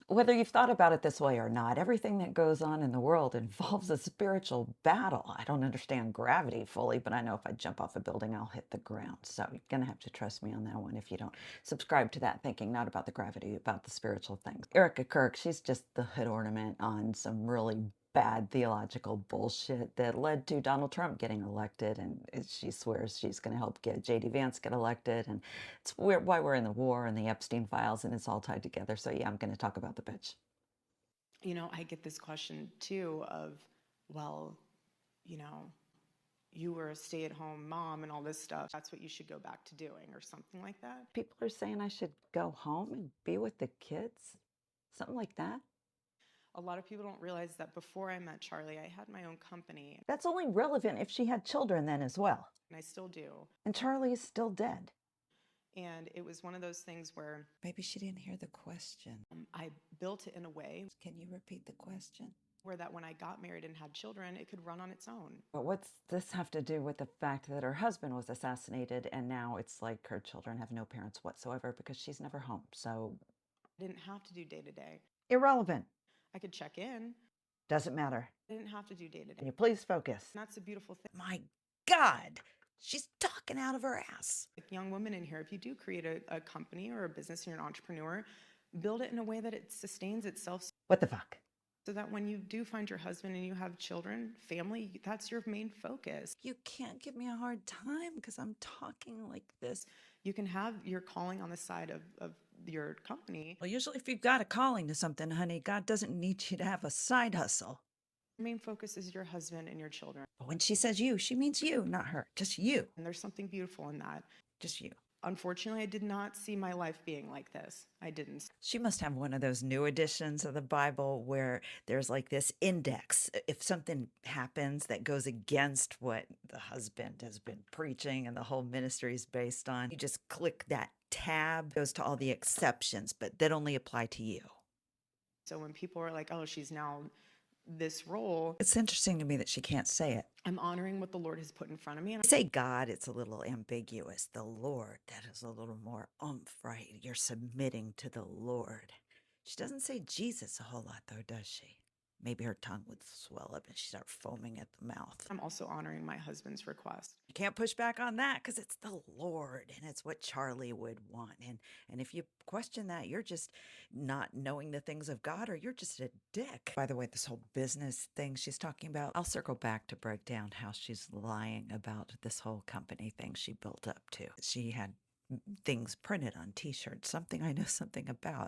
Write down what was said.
Whether you've thought about it this way or not, everything that goes on in the world involves a spiritual battle. I don't understand gravity fully, but I know if I jump off a building, I'll hit the ground. So you're going to have to trust me on that one if you don't subscribe to that thinking, not about the gravity, about the spiritual things. Erica Kirk, she's just the hood ornament on some really bad theological bullshit that led to Donald Trump getting elected. And she swears she's going to help get J.D. Vance get elected. And it's why we're in the war and the Epstein files, and it's all tied together. So yeah, I'm going to talk about the bitch. I get this question too of, well, you know, you were a stay-at-home mom and all this stuff. That's what you should go back to doing or something like that. People are saying I should go home and be with the kids, something like that. A lot of people don't realize that before I met Charlie, I had my own company, That's only relevant if she had children then as well. and I still do. And Charlie is still dead. And it was one of those things where Maybe she didn't hear the question. I built it in a way Can you repeat the question? where that when I got married and had children, it could run on its own. But what's this have to do with the fact that her husband was assassinated and now it's like her children have no parents whatsoever because she's never home? So I didn't have to do day to day. irrelevant. I could check in. Doesn't matter. I didn't have to do day to Can day. you please focus? That's a beautiful thing. My God, she's talking out of her ass. Like young women in here, if you do create a company or a business and you're an entrepreneur, build it in a way that it sustains itself What the fuck? so that when you do find your husband and you have children, family, that's your main focus. You can't give me a hard time because I'm talking like this. You can have your calling on the side of your company. Well, usually if you've got a calling to something, honey, God doesn't need you to have a side hustle. Your main focus is your husband and your children. But when she says you, she means you, not her. Just you. And there's something beautiful in that. Just you. Unfortunately, I did not see my life being like this. I didn't. She must have one of those new editions of the Bible where there's like this index. If something happens that goes against what the husband has been preaching and the whole ministry is based on, you just click that tab, goes to all the exceptions, but that only apply to you. So when people are like, oh, she's now this role, It's interesting to me that she can't say it. I'm honoring what the Lord has put in front of me. And Say God, it's a little ambiguous. The Lord, that is a little more oomph, right? You're submitting to the Lord. She doesn't say Jesus a whole lot, though, does she? Maybe her tongue would swell up and she'd start foaming at the mouth. I'm also honoring my husband's request. You can't push back on that because it's the Lord and it's what Charlie would want. And if you question that, you're just not knowing the things of God or you're just a dick. By the way, this whole business thing she's talking about, I'll circle back to break down how she's lying about this whole company thing she built up to. She had things printed on t-shirts, something I know something about.